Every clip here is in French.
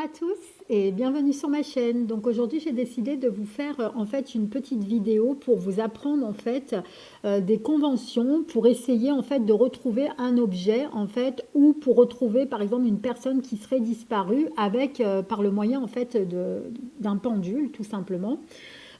à tous et bienvenue sur ma chaîne. Donc aujourd'hui j'ai décidé de vous faire en fait une petite vidéo pour vous apprendre en fait des conventions pour essayer en fait de retrouver un objet en fait ou pour retrouver par exemple une personne qui serait disparue avec par le moyen en fait d'un pendule tout simplement.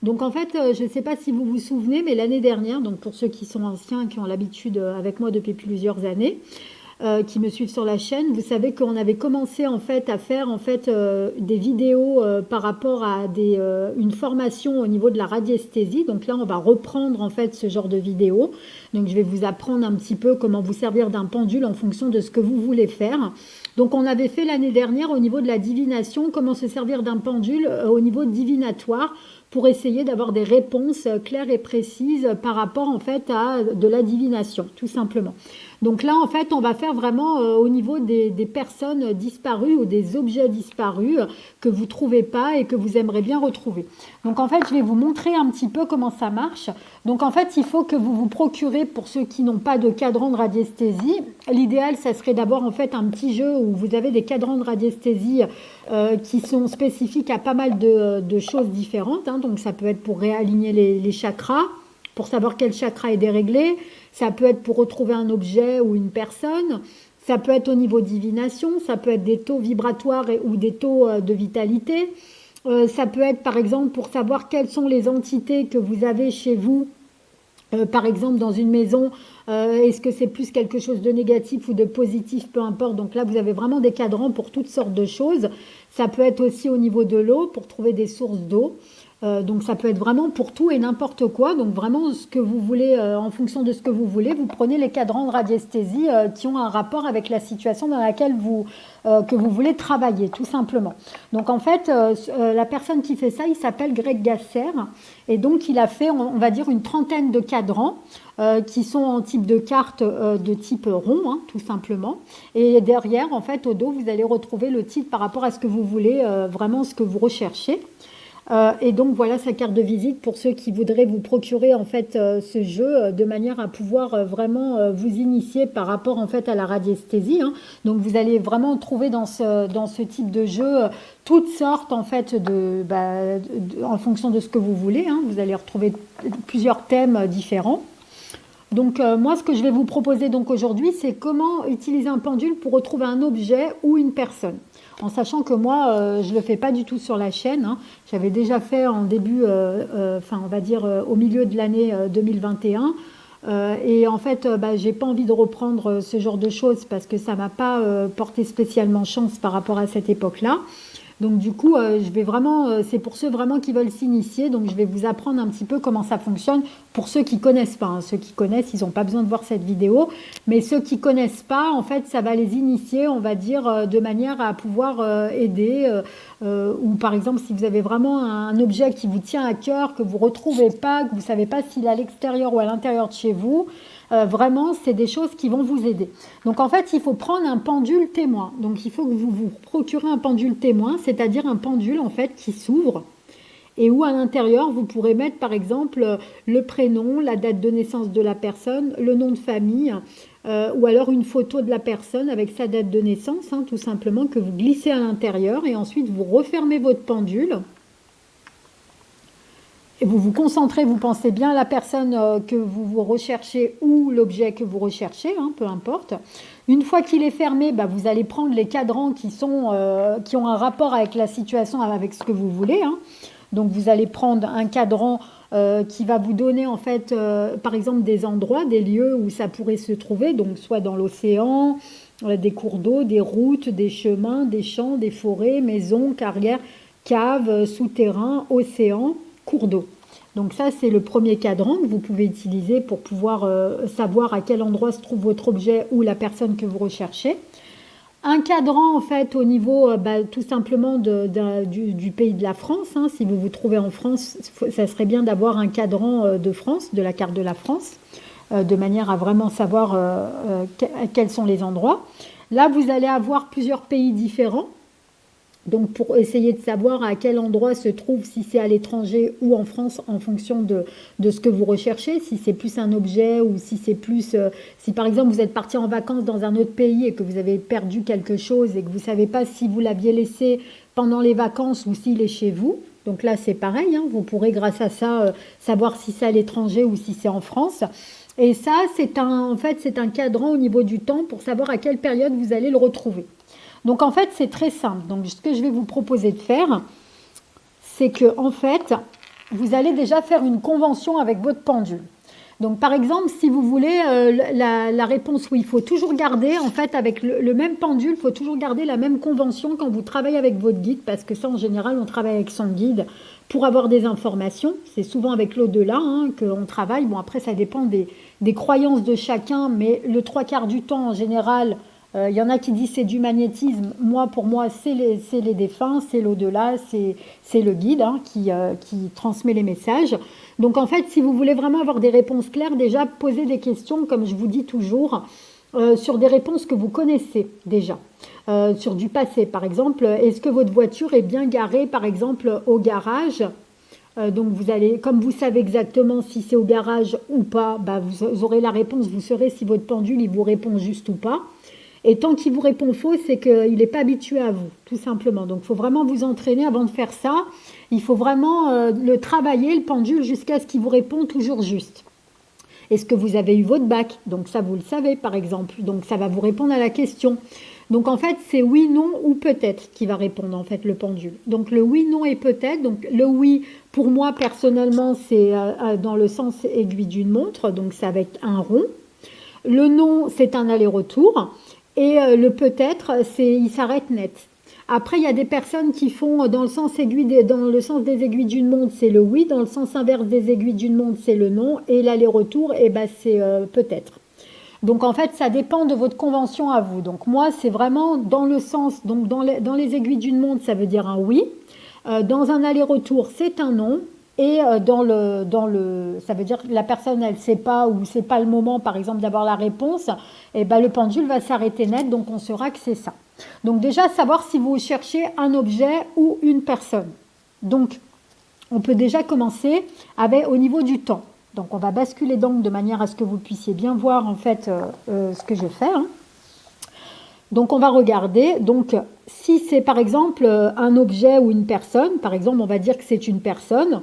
Donc en fait, je ne sais pas si vous vous souvenez, mais l'année dernière, donc pour ceux qui sont anciens, qui ont l'habitude avec moi depuis plusieurs années, qui me suivent sur la chaîne, vous savez qu'on avait commencé en fait à faire en fait des vidéos par rapport à une formation au niveau de la radiesthésie. Donc là, on va reprendre en fait ce genre de vidéo. Donc je vais vous apprendre un petit peu comment vous servir d'un pendule en fonction de ce que vous voulez faire. Donc on avait fait l'année dernière au niveau de la divination, comment se servir d'un pendule au niveau divinatoire pour essayer d'avoir des réponses claires et précises par rapport en fait à de la divination, tout simplement. Donc là, en fait, on va faire vraiment au niveau des personnes disparues ou des objets disparus que vous ne trouvez pas et que vous aimeriez bien retrouver. Donc en fait, je vais vous montrer un petit peu comment ça marche. Donc en fait, il faut que vous vous procurez, pour ceux qui n'ont pas de cadran de radiesthésie, l'idéal, ça serait d'abord en fait un petit jeu où vous avez des cadrans de radiesthésie qui sont spécifiques à pas mal de choses différentes. Hein. Donc ça peut être pour réaligner les chakras, pour savoir quel chakra est déréglé. Ça peut être pour retrouver un objet ou une personne. Ça peut être au niveau divination. Ça peut être des taux vibratoires ou des taux de vitalité. Ça peut être par exemple pour savoir quelles sont les entités que vous avez chez vous. Par exemple dans une maison, est-ce que c'est plus quelque chose de négatif ou de positif, peu importe. Donc là, vous avez vraiment des cadrans pour toutes sortes de choses. Ça peut être aussi au niveau de l'eau, pour trouver des sources d'eau. Donc ça peut être vraiment pour tout et n'importe quoi. Donc vraiment ce que vous voulez, en fonction de ce que vous voulez, vous prenez les cadrans de radiesthésie qui ont un rapport avec la situation dans laquelle que vous voulez travailler, tout simplement. Donc en fait, la personne qui fait ça, il s'appelle Greg Gasser. Et donc il a fait, on va dire, une trentaine de cadrans qui sont en type de carte de type rond, hein, tout simplement. Et derrière, en fait, au dos, vous allez retrouver le titre par rapport à ce que vous voulez, vraiment ce que vous recherchez. Et donc voilà sa carte de visite pour ceux qui voudraient vous procurer en fait ce jeu de manière à pouvoir vraiment vous initier par rapport en fait à la radiesthésie. Hein. Donc vous allez vraiment trouver dans ce type de jeu toutes sortes en fait en fonction de ce que vous voulez. Hein. Vous allez retrouver plusieurs thèmes différents. Donc moi ce que je vais vous proposer donc aujourd'hui, c'est comment utiliser un pendule pour retrouver un objet ou une personne. En sachant que moi, je ne le fais pas du tout sur la chaîne. Hein. J'avais déjà fait en début, on va dire au milieu de l'année 2021. Et en fait, j'ai pas envie de reprendre ce genre de choses parce que ça m'a pas porté spécialement chance par rapport à cette époque-là. Donc du coup, je vais vraiment, c'est pour ceux vraiment qui veulent s'initier, donc je vais vous apprendre un petit peu comment ça fonctionne pour ceux qui connaissent pas. Hein. Ceux qui connaissent, ils n'ont pas besoin de voir cette vidéo, mais ceux qui connaissent pas, en fait, ça va les initier, on va dire, de manière à pouvoir aider. Ou par exemple, si vous avez vraiment un objet qui vous tient à cœur, que vous retrouvez pas, que vous savez pas s'il est à l'extérieur ou à l'intérieur de chez vous. Vraiment, c'est des choses qui vont vous aider. Donc en fait, il faut prendre un pendule témoin. Donc il faut que vous vous procurez un pendule témoin, c'est-à-dire un pendule en fait qui s'ouvre et où à l'intérieur, vous pourrez mettre par exemple le prénom, la date de naissance de la personne, le nom de famille, ou alors une photo de la personne avec sa date de naissance, hein, tout simplement, que vous glissez à l'intérieur et ensuite vous refermez votre pendule. Et vous vous concentrez, vous pensez bien à la personne que vous recherchez ou l'objet que vous recherchez, hein, peu importe. Une fois qu'il est fermé, vous allez prendre les cadrans qui ont un rapport avec la situation, avec ce que vous voulez. Hein. Donc vous allez prendre un cadran qui va vous donner en fait, par exemple, des endroits, des lieux où ça pourrait se trouver, donc soit dans l'océan, des cours d'eau, des routes, des chemins, des champs, des forêts, maisons, carrières, caves, souterrains, océans, cours d'eau. Donc ça, c'est le premier cadran que vous pouvez utiliser pour pouvoir savoir à quel endroit se trouve votre objet ou la personne que vous recherchez. Un cadran, en fait, au niveau tout simplement du pays de la France. Hein. Si vous vous trouvez en France, ça serait bien d'avoir un cadran de France, de la carte de la France, de manière à vraiment savoir quels sont les endroits. Là, vous allez avoir plusieurs pays différents. Donc pour essayer de savoir à quel endroit se trouve, si c'est à l'étranger ou en France, en fonction de ce que vous recherchez, si c'est plus un objet ou si c'est plus... si par exemple vous êtes parti en vacances dans un autre pays et que vous avez perdu quelque chose et que vous ne savez pas si vous l'aviez laissé pendant les vacances ou s'il est chez vous. Donc là c'est pareil, hein, vous pourrez grâce à ça savoir si c'est à l'étranger ou si c'est en France. Et ça en fait c'est un cadran au niveau du temps pour savoir à quelle période vous allez le retrouver. Donc en fait, c'est très simple. Donc ce que je vais vous proposer de faire, c'est que en fait, vous allez déjà faire une convention avec votre pendule. Donc par exemple, si vous voulez la réponse où il faut toujours garder, en fait, avec le même pendule, il faut toujours garder la même convention quand vous travaillez avec votre guide, parce que ça, en général, on travaille avec son guide pour avoir des informations. C'est souvent avec l'au-delà hein, qu'on travaille. Bon, après, ça dépend des croyances de chacun, mais le 3/4 du temps, en général, il y en a qui disent c'est du magnétisme. Pour moi, c'est les défunts, c'est l'au-delà, c'est le guide hein, qui transmet les messages. Donc en fait, si vous voulez vraiment avoir des réponses claires, déjà posez des questions, comme je vous dis toujours, sur des réponses que vous connaissez déjà. Sur du passé, par exemple, est-ce que votre voiture est bien garée, par exemple, au garage ? Donc vous allez, comme vous savez exactement si c'est au garage ou pas, bah vous aurez la réponse, vous saurez si votre pendule il vous répond juste ou pas. Et tant qu'il vous répond faux, c'est qu'il n'est pas habitué à vous, tout simplement. Donc, il faut vraiment vous entraîner avant de faire ça. Il faut vraiment le travailler, le pendule, jusqu'à ce qu'il vous réponde toujours juste. Est-ce que vous avez eu votre bac? Donc, ça, vous le savez, par exemple. Donc, ça va vous répondre à la question. Donc, en fait, c'est oui, non ou peut-être qui va répondre, en fait, le pendule. Donc, le oui, non et peut-être. Donc, le oui, pour moi, personnellement, c'est dans le sens aiguille d'une montre. Donc, c'est avec un rond. Le non, c'est un aller-retour. Et le peut-être, il s'arrête net. Après, il y a des personnes qui font dans le sens des aiguilles d'une montre, c'est le oui. Dans le sens inverse des aiguilles d'une montre, c'est le non. Et l'aller-retour, c'est peut-être. Donc en fait, ça dépend de votre convention à vous. Donc moi, c'est vraiment dans le sens, donc dans les aiguilles d'une montre, ça veut dire un oui. Dans un aller-retour, c'est un non. Et ça veut dire que la personne, elle ne sait pas ou c'est pas le moment, par exemple, d'avoir la réponse, et le pendule va s'arrêter net, donc on saura que c'est ça. Donc déjà, savoir si vous cherchez un objet ou une personne. Donc, on peut déjà commencer au niveau du temps. Donc, on va basculer donc de manière à ce que vous puissiez bien voir, en fait, ce que je fais. Hein. Donc, on va regarder. Donc, si c'est, par exemple, un objet ou une personne, par exemple, on va dire que c'est une personne,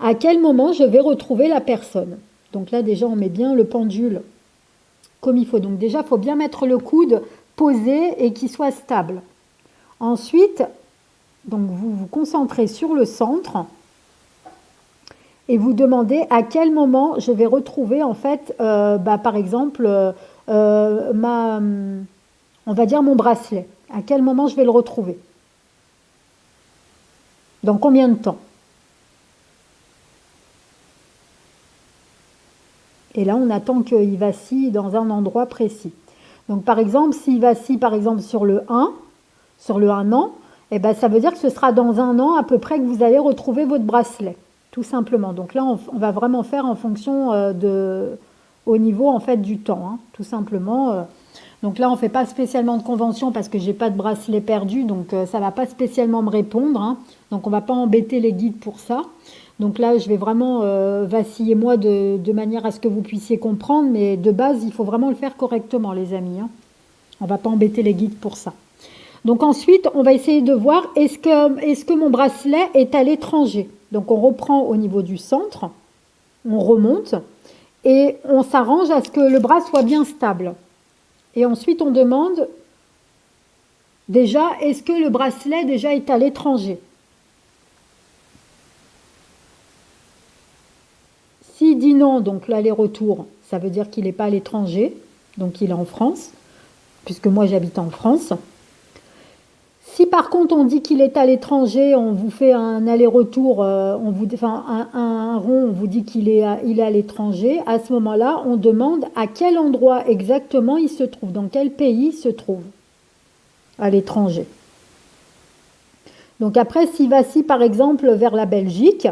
à quel moment je vais retrouver la personne? Donc là, déjà, on met bien le pendule comme il faut. Donc déjà, il faut bien mettre le coude posé et qu'il soit stable. Ensuite, donc vous vous concentrez sur le centre et vous demandez à quel moment je vais retrouver, en fait, par exemple, on va dire mon bracelet. À quel moment je vais le retrouver? Dans combien de temps? Et là, on attend qu'il vacille dans un endroit précis. Donc, par exemple, s'il vacille, par exemple, sur le 1 an, ça veut dire que ce sera dans un an à peu près que vous allez retrouver votre bracelet, tout simplement. Donc là, on va vraiment faire en fonction au niveau, en fait, du temps, hein, tout simplement. Donc là, on ne fait pas spécialement de convention parce que je n'ai pas de bracelet perdu, donc ça ne va pas spécialement me répondre. Hein. Donc, on ne va pas embêter les guides pour ça. Donc là, je vais vraiment vaciller moi de manière à ce que vous puissiez comprendre, mais de base, il faut vraiment le faire correctement, les amis. Hein. On ne va pas embêter les guides pour ça. Donc ensuite, on va essayer de voir, est-ce que mon bracelet est à l'étranger? Donc on reprend au niveau du centre, on remonte, et on s'arrange à ce que le bras soit bien stable. Et ensuite, on demande, déjà, est-ce que le bracelet déjà est à l'étranger? S'il dit non, donc l'aller-retour, ça veut dire qu'il n'est pas à l'étranger, donc il est en France, puisque moi j'habite en France. Si par contre on dit qu'il est à l'étranger, on vous fait un aller-retour, un rond, on vous dit qu'il est à l'étranger, à ce moment-là, on demande à quel endroit exactement il se trouve, dans quel pays il se trouve, à l'étranger. Donc après, s'il vacille par exemple vers la Belgique,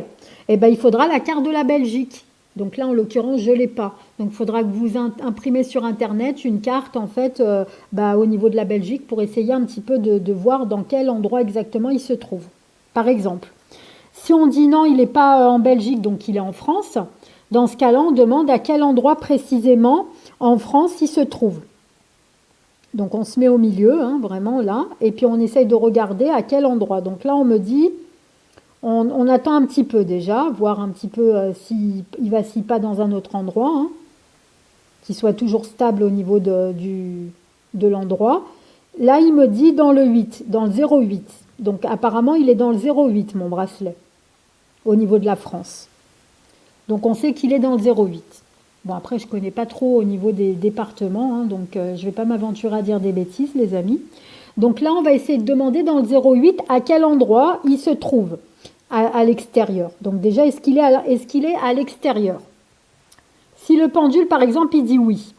il faudra la carte de la Belgique. Donc là, en l'occurrence, je ne l'ai pas. Donc, il faudra que vous imprimez sur Internet une carte, en fait, au niveau de la Belgique pour essayer un petit peu de voir dans quel endroit exactement il se trouve. Par exemple, si on dit non, il n'est pas en Belgique, donc il est en France, dans ce cas-là, on demande à quel endroit précisément en France il se trouve. Donc, on se met au milieu, hein, vraiment là, et puis on essaye de regarder à quel endroit. Donc là, on me dit... On attend un petit peu déjà, voir un petit peu s'il ne vacille pas dans un autre endroit, hein, qu'il soit toujours stable au niveau de l'endroit. Là, il me dit dans le 8, dans le 08. Donc apparemment, il est dans le 08, mon bracelet, au niveau de la France. Donc on sait qu'il est dans le 08. Bon, après, je ne connais pas trop au niveau des départements, hein, donc je ne vais pas m'aventurer à dire des bêtises, les amis. Donc là, on va essayer de demander dans le 08 à quel endroit il se trouve à l'extérieur. Donc déjà, est-ce qu'il est à l'extérieur? Si le pendule, par exemple, il dit oui,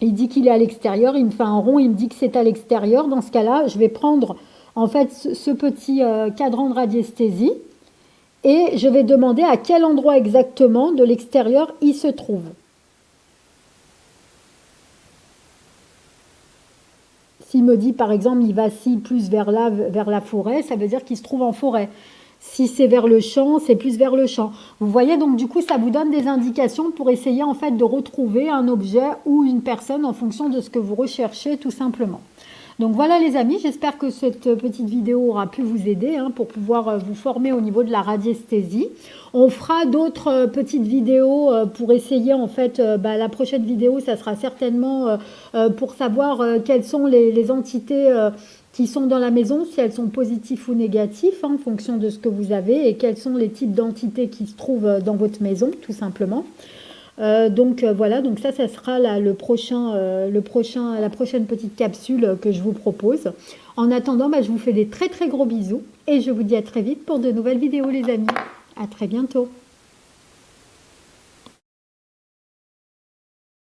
il dit qu'il est à l'extérieur, il me fait un rond, il me dit que c'est à l'extérieur, dans ce cas-là, je vais prendre en fait ce petit cadran de radiesthésie et je vais demander à quel endroit exactement de l'extérieur il se trouve. S'il me dit, par exemple, il vacille plus vers la forêt, ça veut dire qu'il se trouve en forêt. Si c'est vers le champ, c'est plus vers le champ. Vous voyez, donc du coup, ça vous donne des indications pour essayer en fait de retrouver un objet ou une personne en fonction de ce que vous recherchez tout simplement. Donc voilà les amis, j'espère que cette petite vidéo aura pu vous aider pour pouvoir vous former au niveau de la radiesthésie. On fera d'autres petites vidéos pour essayer en fait, la prochaine vidéo, ça sera certainement pour savoir quelles sont les entités qui sont dans la maison, si elles sont positives ou négatives, en fonction de ce que vous avez et quels sont les types d'entités qui se trouvent dans votre maison, tout simplement. Voilà, donc ça sera la prochaine petite capsule que je vous propose. En attendant, je vous fais des très très gros bisous et je vous dis à très vite pour de nouvelles vidéos les amis. À très bientôt.